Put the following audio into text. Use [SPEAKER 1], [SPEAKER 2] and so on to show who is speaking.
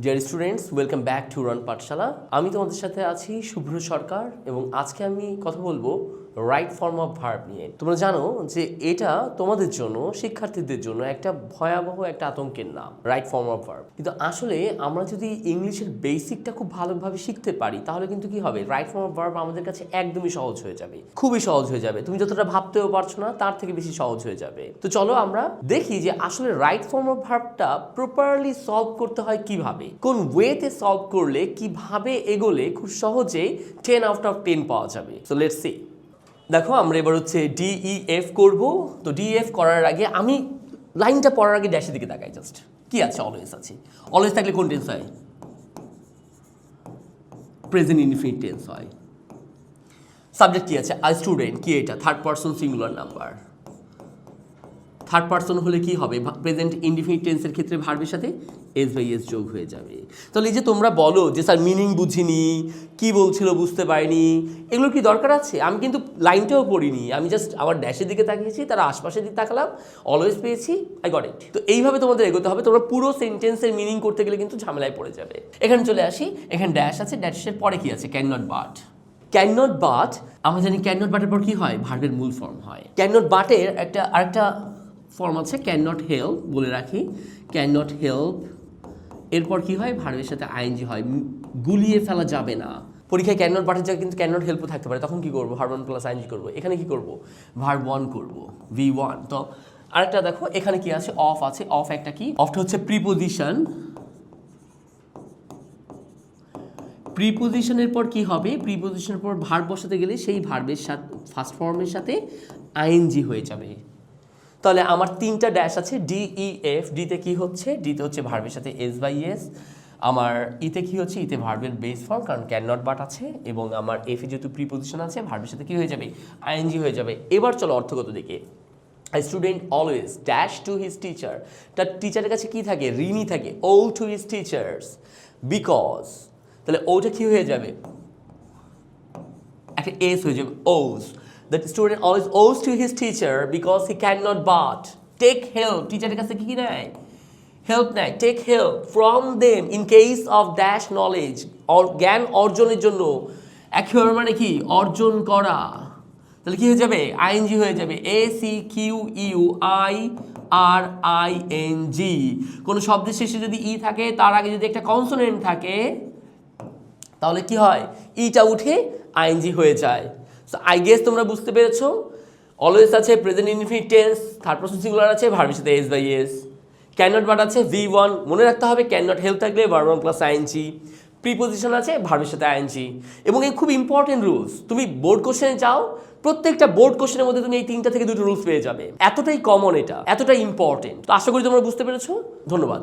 [SPEAKER 1] Dear students, welcome back to run পাঠশালা। আমি তোমাদের সাথে আছি শুভ্র সরকার এবং আজকে আমি কথা বলবো রাইট ফর্ম অফ ভার্ব নিয়ে। তোমরা জানো যে এটা তোমাদের জন্য, শিক্ষার্থীদের জন্য একটা ভয়াবহ একটা আতঙ্কের নাম, রাইট ফর্ম অফ ভার্ব। কিন্তু আসলে আমরা যদি ইংলিশের বেসিকটা খুব ভালোভাবে শিখতে পারি তাহলে কিন্তু কি হবে, রাইট ফর্ম অফ ভার্ব আমাদের কাছে একদমই সহজ হয়ে যাবে, খুবই সহজ হয়ে যাবে। তুমি যতটা ভাবতেও পারছো না তার থেকে বেশি সহজ হয়ে যাবে। তো চলো আমরা দেখি যে আসলে রাইট ফর্ম অফ ভার্বটা প্রপারলি সলভ করতে হয় কিভাবে, কোন ওয়েতে সলভ করলে কিভাবে এগোলে খুব সহজেই 10 আউট অফ 10 পাওয়া যাবে। So let's see. দেখো আমরা এবার হচ্ছে DEF করব। তো DEF করার আগে আমি লাইনটা পড়ার আগে ড্যাশের দিকে তাকাই। জাস্ট কি আছে, অলওয়েজ আছে। অলওয়েজ থাকলে কোন টেন্স হয়? প্রেজেন্ট ইনডিফিনিট টেন্স হয়। সাবজেক্ট কি আছে? I student. কি এটা? Third person singular number. Third person হলে কি হবে? প্রেজেন্ট ইনডিফিনিট টেন্সের ক্ষেত্রে ভার্বের সাথে এস বাই এস যোগ হয়ে যাবে। তাহলে এই যে তোমরা বলো যে স্যার মিনিং বুঝিনি, কি বলছিল বুঝতে পারিনি, এগুলোর কি দরকার আছে? আমি কিন্তু লাইনটাও পড়িনি, আমি জাস্ট আমার ড্যাশের দিকে তাকিয়েছি, তার আশপাশের দিকে তাকালাম, অলওয়েজ পেয়েছি, আই গট ইট। তো এইভাবে তোমাদের এগোতে হবে। তোমরা পুরো সেন্টেন্সের মিনিং করতে গেলে কিন্তু ঝামেলায় পড়ে যাবে। এখানে চলে আসি, এখানে ড্যাশ আছে, ড্যাশের পরে কি আছে? Can not but. Can not but, আমরা জানি ক্যান নট বাটের পর কি হয়? ভার্বের মূল ফর্ম হয়। ক্যান নট বাটের আরেকটা ফর্ম আছে ক্যান নট হেল্প, বলে রাখি। ক্যান নট হেল্প এরপর কি হয়? ভার্বের সাথে আইএনজি হয়। গুলিয়ে ফেলা যাবে না। পরীক্ষায় ক্যান নট বাটের জায়গায় কিন্তু ক্যান নট হেল্পও থাকতে পারে, তখন কি করবো? ভার্ব ওয়ান প্লাস আইএনজি করবো। এখানে কি করবো? ভার্ব ওয়ান করবো, V1। তো আরেকটা দেখো, এখানে কি আছে? অফ আছে। অফ একটা কি? অফটা হচ্ছে প্রিপোজিশন। প্রিপোজিশনের পর কি হবে? প্রিপোজিশনের পর ভার্ব বসাতে গেলে সেই ভার্বের সাথে ফার্স্ট ফর্মের সাথে আইএনজি হয়ে যাবে। তাহলে আমার তিনটা ড্যাশ আছে, DEF। ডিতে কি হচ্ছে? ডিতে হচ্ছে ভার্বের সাথে এস বাই এস। আমার ইতে কি হচ্ছে? ইতে ভার্বের বেস ফর্ম, কারণ ক্যান নট বাট আছে। এবং আমার এফে যেহেতু প্রিপোজিশন আছে, ভার্বের সাথে কি হয়ে যাবে? আইএনজি হয়ে যাবে। এবার চলো অর্থগত দিকে। I student always dash to his teacher. তার টিচারের কাছে কি থাকে? ঋণী থাকে। ও টু হিজ টিচার্স বিকজ। তাহলে ওটা কি হয়ে যাবে? একটা এস হয়ে যাবে, ওজ। The student always owes to his teacher because he cannot but take help. টিচারের কাছে কি নেয়? হেল্প নেয়। Take help from them in case of dash knowledge. জ্ঞান অর্জনের জন্য। একেবারে মানে কি? অর্জন করা। তাহলে কি হয়ে যাবে? আইএনজি হয়ে যাবে। ACQUIRING। কোনো শব্দের শেষে যদি ই থাকে, তার আগে যদি একটা কনসোনেন্ট থাকে, তাহলে কি হয়? ইটা উঠে আইএনজি হয়ে যায়। সো আই গেস তোমরা বুঝতে পেরেছো। অলওয়েজ আছে present indefinite tense, third person singular আছে, ভার্বের সাথে S by S. Can not but আছে, V1। মনে রাখতে হবে ক্যান নট হেল্প থাকলে verb one plus ING. Preposition আছে, ভার্বের সাথে আইএনজি। এবং এই খুব ইম্পর্টেন্ট রুলস, তুমি বোর্ড কোশ্চেনে যাও, প্রত্যেকটা বোর্ড কোশ্চেনের মধ্যে তুমি এই তিনটা থেকে দুটো রুলস পেয়ে যাবে। এতটাই কমন এটা, এতটাই ইম্পর্টেন্ট। তো আশা করি তোমরা বুঝতে পেরেছো। ধন্যবাদ।